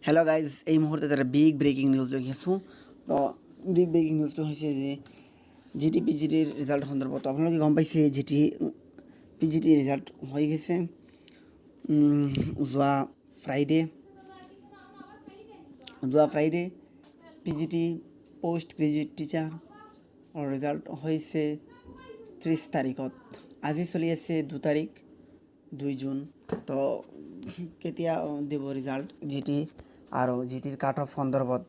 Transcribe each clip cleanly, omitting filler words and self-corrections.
Hello guys, এই মুহূৰ্তে একটা big breaking news লিখিছোঁ। তো বিগ ব্ৰেকিং নিউজটো হৈছে যে জিটি পিজিটিৰ ৰিজাল্ট সন্দৰ্ভত আপোনালোকে গম পাইছে জিটি পিজিটিৰ ৰিজাল্ট হৈ গৈছে যোৱা Friday PGT post graduate teacher result হৈছে 30 তাৰিখত। আজি চলি আছে 2 তাৰিখ 2 জুন। তো কেতিয়া দিব ৰিজাল্ট জিটি আৰু জিটিৰ কাট অফ সন্দৰ্ভত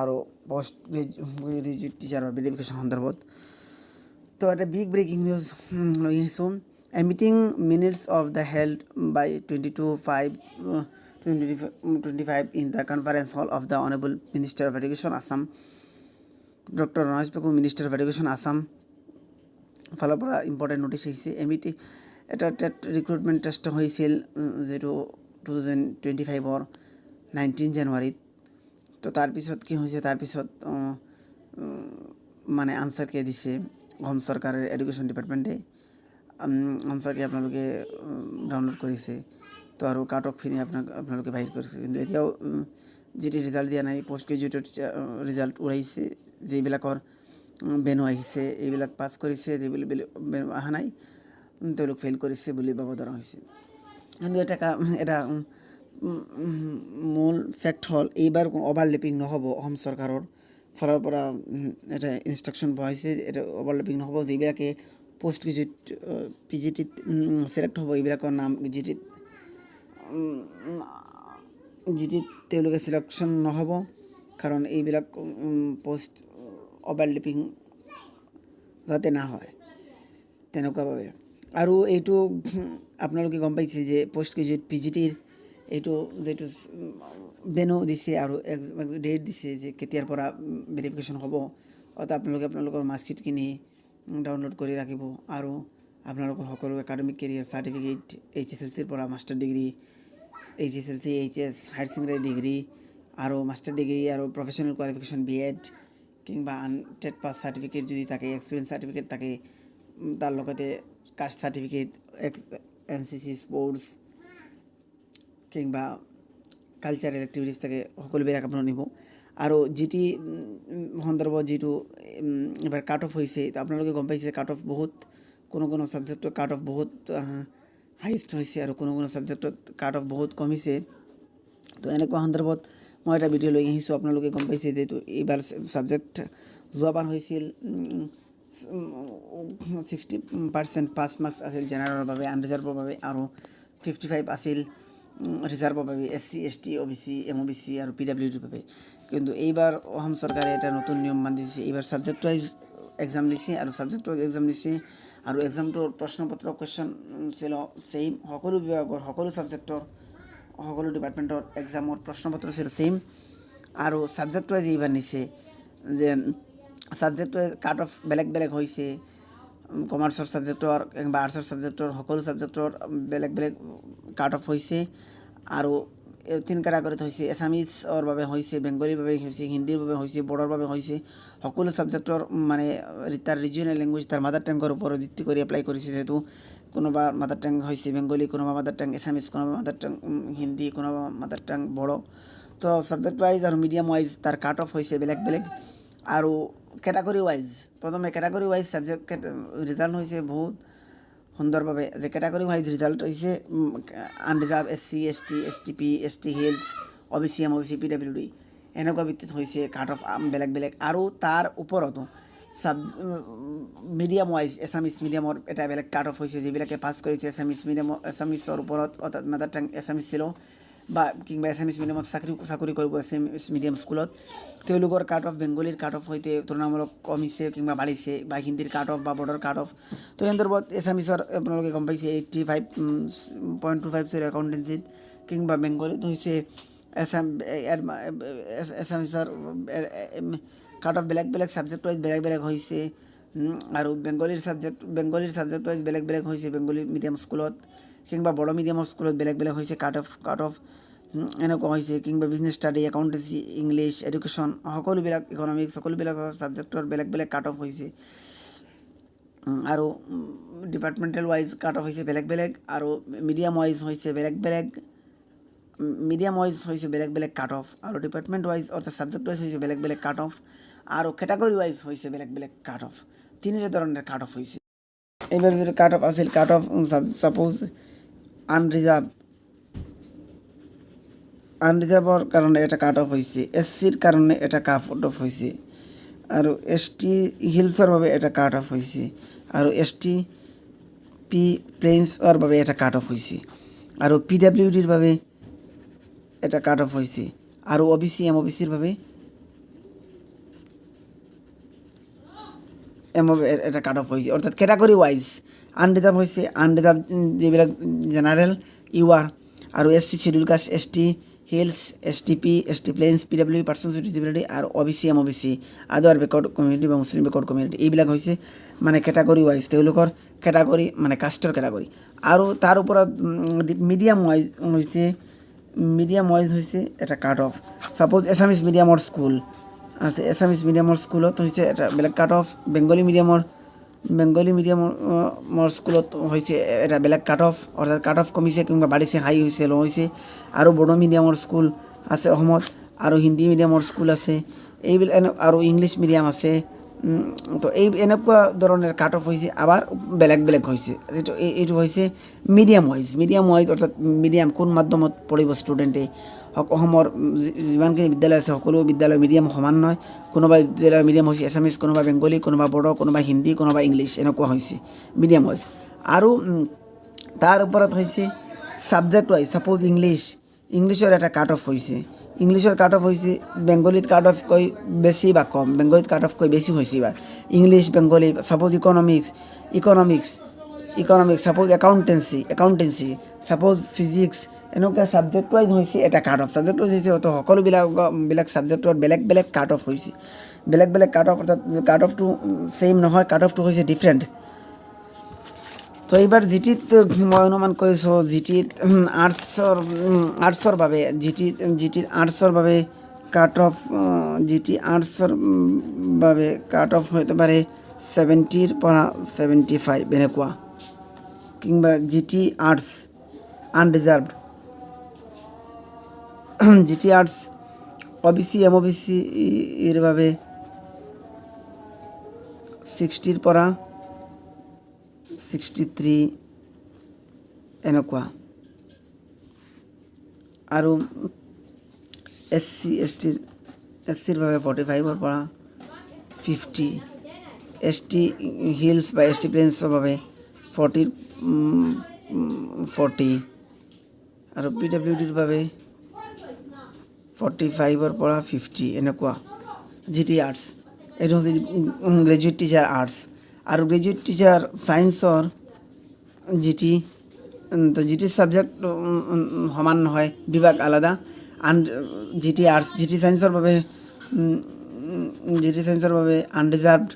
আৰু পোষ্ট গ্ৰেজুৱেট টিচাৰৰ ভেৰিফিকেশ্যন সন্দৰ্ভত তো এটা বিগ ব্ৰেকিং নিউজ লৈ আহিছোঁ। A meeting minutes of the held by 22/5/2025 in the conference hall of the honourable minister of education Assam doctor Ramesh Pegu minister of education Assam ফালৰ পৰা ইম্পৰ্টেণ্ট নটিছ আহিছে। এটা টেট ৰিক্ৰুটমেণ্ট টেষ্ট হৈছিল যিটো 2025 19 জানুৱাৰীত। তো তাৰপিছত কি হৈছে, তাৰপিছত মানে আনচাৰকে দিছে অসম চৰকাৰৰ এডুকেশ্যন ডিপাৰ্টমেণ্টে। আনচাৰকে আপোনালোকে ডাউনলোড কৰিছে। তো আৰু কাট অফখিনি আপোনালোকে বাহিৰ কৰিছে, কিন্তু এতিয়াও যিটো ৰিজাল্ট দিয়া নাই। পোষ্ট গ্ৰেজুৱেটৰ ৰিজাল্ট ওলাইছে, যিবিলাকৰ বেনো আহিছে এইবিলাক পাছ কৰিছে, যিবিলাক বেনো অহা নাই তেওঁলোক ফেইল কৰিছে বুলি ভাব ধৰা হৈছে। কিন্তু এটা মূল ফেক্ট হ'ল এইবাৰ অভাৰলেপিং নহ'ব। অসম চৰকাৰৰ ফালৰ পৰা এটা ইনষ্ট্ৰাকশ্যন পোৱা হৈছে, এটা অভাৰলেপিং নহ'ব। যিবিলাকে পোষ্ট গ্ৰেজুৱেট পিজিটিত ছিলেক্ট হ'ব এইবিলাকৰ নাম জিটিত তেওঁলোকে ছিলেকশ্যন নহ'ব, কাৰণ এইবিলাক পোষ্ট অভাৰলেপিং যাতে নহয় তেনেকুৱাভাৱে। আৰু এইটো আপোনালোকে গম পাইছে যে পোষ্ট গ্ৰেজুৱেট পিজিটিৰ এইটো যিটো বেনো দিছে আৰু ডেট দিছে যে কেতিয়াৰ পৰা ভেৰিফিকেশ্যন হ'ব। অৰ্থাৎ আপোনালোকৰ মাৰ্কশ্বিটখিনি ডাউনলোড কৰি ৰাখিব আৰু আপোনালোকৰ সকলো একাডেমিক কেৰিয়াৰ চাৰ্টিফিকেট HSLCৰ পৰা master degree, HSLC HS higher secondary degree আৰু মাষ্টাৰ ডিগ্ৰী আৰু প্ৰফেশ্যনেল কোৱালিফিকেশ্যন BEd কিংবা টেট পাছ চাৰ্টিফিকেট যদি থাকে, এক্সপিৰিয়েঞ্চ চাৰ্টিফিকেট থাকে, তাৰ লগতে কাষ্ট চাৰ্টিফিকেট, NCC স্পৰ্টছ কিংবা কালচাৰেল এক্টিভিটিছ থাকে, সকলোবিলাক আপোনালোকে নিব। আৰু জিটি সন্দৰ্ভত যিটো এবাৰ কাট অফ হৈছে, আপোনালোকে গম পাইছে কাট অফ বহুত কোনো ছাবজেক্টৰ কাট অফ বহুত হাইষ্ট হৈছে আৰু কোনো ছাবজেক্টত কাট অফ বহুত কমিছে। তো এনেকুৱা সন্দৰ্ভত মই এটা ভিডিঅ' লৈ আহিছোঁ। আপোনালোকে গম পাইছে যিহেতু এইবাৰ ছাবজেক্ট যোৱাবাৰ হৈছিল 60% পাছ মাৰ্কছ আছিল জেনেৰেলৰ বাবে, আনৰিজাৰ্ভৰ বাবে, আৰু 55 আছিল ৰিজাৰ্ভৰ বাবে, SC ST OBC MOBC আৰু PWDৰ বাবে। কিন্তু এইবাৰ অসম চৰকাৰে এটা নতুন নিয়ম বান্ধিছে। এইবাৰ ছাবজেক্ট ৱাইজ এক্সাম দিছে আৰু আৰু এক্সামটোৰ প্ৰশ্নপত্ৰ কুৱেশ্যন ছিল ছেইম। সকলো বিভাগৰ সকলো ছাবজেক্টৰ সকলো ডিপাৰ্টমেণ্টৰ এক্সামৰ প্ৰশ্নপত্ৰ ছিল ছেইম। আৰু ছাবজেক্ট ৱাইজ এইবাৰ নিছে যে ছাবজেক্ট ৱাইজ কাট অফ বেলেগ বেলেগ হৈছে। কমাৰ্চৰ ছাবজেক্টৰ বা আৰ্টছৰ ছাবজেক্টৰ সকলো ছাবজেক্টৰ বেলেগ বেলেগ কাট অফ হৈছে। আৰু 3 কেটাগৰীত হৈছে। এছামিজৰ বাবে হৈছে, বেংগলীৰ বাবে হৈছে, হিন্দীৰ বাবে হৈছে, বড়োৰ বাবে হৈছে। সকলো ছাবজেক্টৰ মানে তাৰ ৰিজিয়নেল লেংগুৱেজ, তাৰ মাদাৰ টাংৰ ওপৰত ভিত্তি কৰি এপ্লাই কৰিছে। যিহেতু কোনোবা মাদাৰ টাং হৈছে বেংগলী, কোনোবা মাদাৰ টাং এছামিজ, কোনোবা মাদাৰ টাং হিন্দী, কোনোবা মাদাৰ টাং বড়ো। তো ছাবজেক্ট ৱাইজ আৰু মিডিয়াম ৱাইজ তাৰ কাট অফ হৈছে বেলেগ বেলেগ। আৰু কেটাগৰী ৱাইজ প্ৰথমে কেটাগৰী ৱাইজ ছাবজেক্ট ৰিজাল্ট হৈছে বহুত সুন্দৰভাৱে। যে কেটাগৰী ৱাইজ ৰিজাল্ট হৈছে unreserved SC ST STP ST hills OBC MOBC PWD এনেকুৱা ভিত্তিত হৈছে কাট অফ বেলেগ বেলেগ। আৰু তাৰ ওপৰতো মিডিয়াম ৱাইজ এছামিজ মিডিয়ামৰ এটা বেলেগ কাট অফ হৈছে। যিবিলাকে পাছ কৰিছে এছামিজৰ ওপৰত, অৰ্থাৎ মাদাৰ টাং এছামিজ ছিল বা কিংবা এছামিজ মিডিয়ামত চাকৰি কৰিব এছামিজ মিডিয়াম স্কুলত, তেওঁলোকৰ কাট অফ বেংগলীৰ কাট অফ সৈতে তুলনামূলক কমিছে কিংবা বাঢ়িছে, বা হিন্দীৰ কাট অফ বা বড়োৰ কাট অফ। তো এই সন্দৰ্ভত এছামিজৰ আপোনালোকে গম পাইছে 85.25 একাউণ্টেঞ্চিত, কিংবা বেংগলীত হৈছে এছামিজৰ কাট অফ বেলেগ বেলেগ ছাবজেক্ট ৱাইজ বেলেগ বেলেগ হৈছে। আৰু বেংগলীৰ ছাবজেক্ট ৱাইজ বেলেগ বেলেগ হৈছে। বেংগলী মিডিয়াম স্কুলত কিংবা বড়ো মিডিয়ামৰ স্কুলত বেলেগ বেলেগ হৈছে কাট অফ এনেকুৱা হৈছে। কিংবা business study, accountancy, English, education, সকলোবিলাক ইকনমিক্স, সকলোবিলাকৰ ছাবজেক্টৰ বেলেগ বেলেগ কাট অফ হৈছে। আৰু ডিপাৰ্টমেণ্টেল ৱাইজ কাট অফ হৈছে বেলেগ বেলেগ, আৰু মিডিয়াম ৱাইজ হৈছে বেলেগ বেলেগ। মিডিয়াম ওয়াইজ হয়েছে বেলেগ বেলেগ কাট অফ আর ডিপার্টমেন্ট ওয়াইজ অর্থাৎ সাবজেক্ট ওয়াইজ হয়েছে বেলেগ বেলেগ কাট অফ আর ক্যাটাগরি ওয়াইজ হয়েছে বেলেগ বেলেগ কাট অফ তিনটা ধরনের কাট অফ হয়েছে এবার যদি কাট অফ আছিল কাট অফ সাপোজ আনরিজার্ভর কারণে এটা কাট অফ হয়েছে এসসির কারণে এটা কাট অফ হয়েছে আর এসটি হিলসর ভাবে এটা কাট অফ হয়েছে আর এসটি পি প্লেন্সর ভাবে এটা কাট অফ হয়েছে আর পিডাব্লিউডির ভাবে এটা কাট অফ হয়েছে আর ওবিসি এমওবিসির ভাবে এটা কাট অফ হয়েছে অর্থাৎ ক্যাটাগরি ওয়াইজ আনরিজার্ভ হয়েছে আনরিজার্ভ যেবিলাক জেনারেল ইউআর আর SC schedule caste ST hills STP ST plains PW person with disability আর OBC MOBC other backward community বা মুসলিম বেকওয়ার্ড কমিউনিটি এইবিলাক হৈছে মানে ক্যাটাগরি ওয়াইজ তেওঁলোকৰ ক্যাটাগৰি মানে কাষ্টৰ ক্যাটাগৰি আৰু তাৰ ওপৰত মিডিয়াম ওয়াইজ হৈছে এটা কাট অফ সাপোজ এছামিজ মিডিয়ামৰ স্কুল আছে এছামিজ মিডিয়ামৰ স্কুলত হৈছে এটা বেলেগ কাট অফ বেংগলী মিডিয়ামৰ স্কুলত হৈছে এটা বেলেগ কাট অফ অৰ্থাৎ কাট অফ কমিছে কিংবা বাঢ়িছে হাই হৈছে ল' হৈছে আৰু বড়ো মিডিয়ামৰ স্কুল আছে অসমত আৰু হিন্দী মিডিয়ামৰ স্কুল আছে এইবিলাক আৰু ইংলিছ মিডিয়াম আছে তো এনেকুৱা ধৰণৰ কাট অফ হৈছে আবাৰ বেলেগ বেলেগ হৈছে যেটো এইটো হৈছে মিডিয়াম ওয়াইজ অৰ্থাৎ মিডিয়াম কোন মাধ্যমত পঢ়িব ষ্টুডেণ্টে অসমৰ যিমানখিনি বিদ্যালয় আছে সকলো বিদ্যালয় মিডিয়াম সমান নহয় কোনোবা বিদ্যালয়ৰ মিডিয়াম হৈছে এছামিজ কোনোবা বেংগলী কোনোবা বড়ো কোনোবা হিন্দী কোনোবা ইংলিছ এনেকুৱা হৈছে মিডিয়াম ওয়াইজ আৰু তাৰ ওপৰত হৈছে সাবজেক্ট ওয়াইজ সাপোজ ইংলিছৰ এটা কাট অফ হৈছে ইংলিছৰ কাট অফ হৈছে বেংগলীত কাট অফ কৈ বেছি বা কম বেংগলীত কাট অফ কৈ বেছি হৈছে এবাৰ English Bengali suppose economics suppose accountancy suppose physics এনেকুৱা সাবজেক্ট ওয়াইজ হৈছে এটা কাট অফ সাবজেক্ট ওয়াইজ হৈছে তো সকলোবিলাক সাবজেক্টৰ বেলেগ বেলেগ কাট অফ হৈছে বেলেগ বেলেগ কাট অফ অৰ্থাৎ কাট অফটো সেম নহয় কাট অফটো হৈছে ডিফাৰেণ্ট তো এইবাৰ জিটিত মই অনুমান কৰিছোঁ জিটিত আৰ্টছৰ বাবে জিটিৰ আৰ্টছৰ বাবে কাট অফ জিটি আৰ্টছৰ বাবে কাট অফ হতে পাৰে 70 পৰা 75 এনেকুৱা কিংবা GT arts unreserved GT arts OBC MOBC এৰ ভাবে 60 পৰা 63 এনেকুৱা আৰু এসসিৰ ভাবে 45 পৰা 50 এসটি হিলস বা এসটি প্লেন্সৰ ভাবে 40 আৰু পিডব্লিউডিৰ ভাবে 45 পৰা 50 এনেকুৱা জিটি আর্টস এটা হচ্ছে গ্রাজুয়েট টিচার আর্টস আর গ্রাজুয়েট টিচার সায়েন্সর জিটি তো জিটির সাবজেক্ট সমান নহয় বিভাগ আলাদা জিটি আর্টস জিটি সায়েন্সর ভাবে আনরিজার্ভড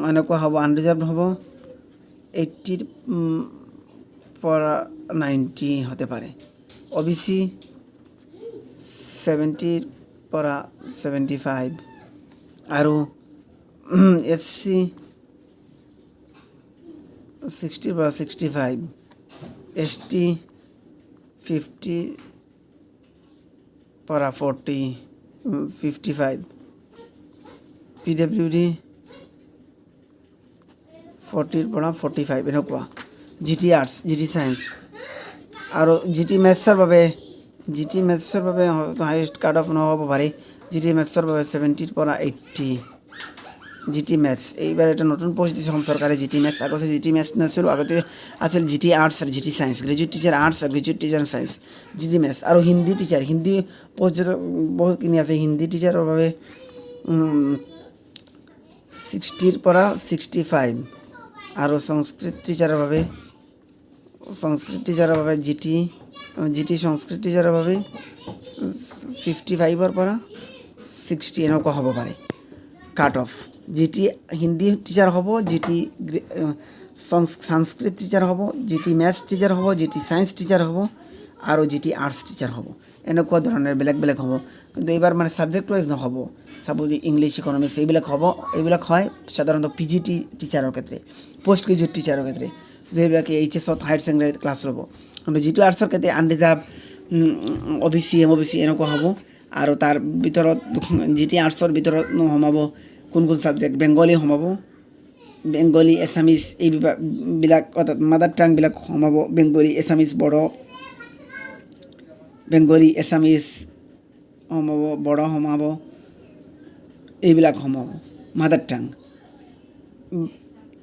এনেকুৱা হ'ব আনৰিজাৰ্ভড হ'ব 80 পৰা 90 হতে পাৰে ওবিসি 70 পৰা 75 আৰু এসসি 60 পৰা 65 এসটি 50 পৰা 55 পিডব্লিউডি 40 পৰা 45 এনেকুৱা জিটি আৰ্টস জিটি সায়েন্স আৰু জিটি ম্যাথছৰ বাবে হাইয়েষ্ট কাট অফ নহ'ব পাৰে জিটি ম্যাথছৰ বাবে 70 পৰা 80 জিটি ম্যাথছ এইবাৰ এটা নতুন পোষ্ট দিছে অসম চৰকাৰে জিটি ম্যাথছ আগতে জিটি ম্যাথছ নাছিল আগতে আছিল জিটি আৰ্টছ আৰু GT science graduate teacher arts আৰু graduate teacher science GT maths আৰু হিন্দী টিচাৰ হিন্দী পোষ্ট বহুতখিনি আছে হিন্দী টিচাৰৰ বাবে 60 পৰা 65 আৰু সংস্কৃত টিচাৰৰ বাবে জিটি সংস্কৃত টিচাৰৰ বাবে 55 পৰা 60 এনেকুৱা হ'ব পাৰে cut off GT Hindi teacher হ'ব জিটি সংস্কৃত টিচাৰ হ'ব জিটি ম্যাথছ টিচাৰ হ'ব জিটি সায়েন্স টিচাৰ হ'ব আৰু জিটি আৰ্টছ টিচাৰ হ'ব এনেকুৱা ধৰণৰ বেলেগ বেলেগ হ'ব কিন্তু এইবাৰ মানে ছাবজেক্ট ৱাইজ নহ'ব সাপোজ ইংলিছ ইকনমিক্স এইবিলাক হয় সাধাৰণতে পিজিটি টিচাৰৰ ক্ষেত্ৰে পোস্ট গ্ৰেজুৱেট টিচাৰৰ ক্ষেত্ৰে যেবিলাকে এইচএছত হায়াৰ ছেকেণ্ডাৰীত ক্লাছ ল'ব কিন্তু যিটো আৰ্টছৰ ক্ষেত্ৰে আনৰিজাৰ্ভ OBC MOBC এনেকুৱা হ'ব আৰু তাৰ ভিতৰত GT আৰ্টছৰ ভিতৰত সোমাব কোন ছাবজেক্ট বেংগলী সোমাব বেংগলী এছামিজ এই বিলাক অৰ্থাৎ মাদাৰ টাংবিলাক সোমাব বেংগলী এছামিজ বড়ো বেংগলী এছামিজ সোমাব বড়ো সোমাব এইবিলাক সোমাব মাদাৰ টাং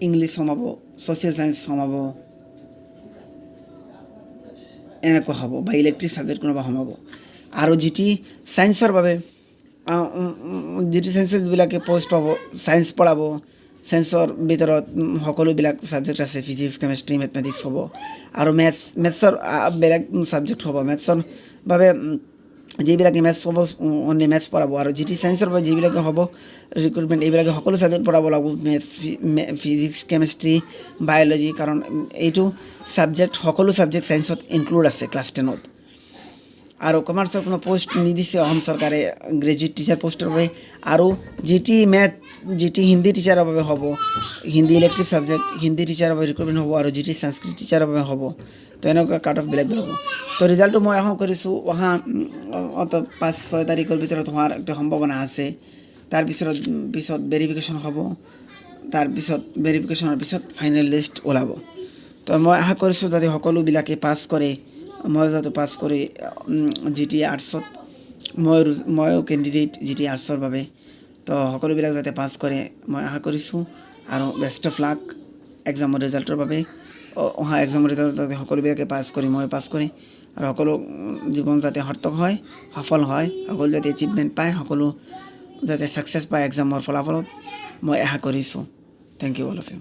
ইংলিছ সোমাব ছ'চিয়েল চায়েন্স সোমাব এনেকুৱা হ'ব বা ইলেক্ট্ৰিক ছাবজেক্ট কোনোবা সোমাব আৰু GT ছায়েন্সৰ বাবে GT ছায়েন্সৰ যিবিলাকে পষ্ট পাব ছায়েন্স পঢ়াব ছায়েন্সৰ ভিতৰত সকলোবিলাক ছাবজেক্ট আছে ফিজিক্স কেমেষ্ট্ৰি মেথমেটিক্স হ'ব আৰু মেথছৰ বেলেগ ছাবজেক্ট হ'ব মেথছৰ বাবে যিবিলাকে মেথছ হ'ব অনলি মেথছ পঢ়াব আৰু GT ছায়েন্সৰ বাবে যিবিলাকে হ'ব ৰিক্ৰুটমেণ্ট এইবিলাকে সকলো ছাবজেক্ট পঢ়াব লাগিব মেথছ ফিজিক্স কেমেষ্ট্ৰি বায়'লজি কাৰণ এইটো ছাবজেক্ট সকলো ছাবজেক্ট ছায়েন্সত ইনক্লুড আছে ক্লাছ 10ত আৰু কমাৰ্চৰ কোনো পোষ্ট নিদিছে অসম চৰকাৰে গ্ৰেজুৱেট টিচাৰ পোষ্টৰ বাবে আৰু GT মেথ GT হিন্দী টিচাৰৰ বাবে হ'ব হিন্দী ইলেক্টিভ ছাবজেক্ট হিন্দী টিচাৰৰ বাবে ৰিক্ৰুটমেণ্ট হ'ব আৰু GT সংস্কৃত টিচাৰৰ বাবে হ'ব তো এনেকুৱা কাট অফ বেলেগ বেলেগ হ'ব তো ৰিজাল্টটো মই আশা কৰিছোঁ অহা 5-6 তাৰিখৰ ভিতৰত হোৱাৰ একটা সম্ভাৱনা আছে পিছত ভেৰিফিকেশ্যন হ'ব তাৰপিছত ভেৰিফিকেশ্যনৰ পিছত ফাইনেল লিষ্ট ওলাব তো মই আশা কৰিছোঁ যাতে সকলোবিলাকে পাছ কৰে মই যাতে পাছ কৰি GT আৰ্টছত ময়ো কেণ্ডিডেট GT আৰ্টছৰ বাবে তো সকলোবিলাক যাতে পাছ কৰে মই আশা কৰিছোঁ আৰু বেষ্ট অফ লাক এক্সামৰ ৰিজাল্টৰ বাবে অহা এক্সামৰ ৰিজাল্ট যাতে সকলোবিলাকে পাছ কৰি মই পাছ কৰি আৰু সকলো জীৱন যাতে সাৰ্থক হয় সফল হয় সকলো যাতে এচিভমেণ্ট পায় সকলো যাতে ছাকচেছ পায় এক্সামৰ ফলাফলত মই আশা কৰিছোঁ thank you all of U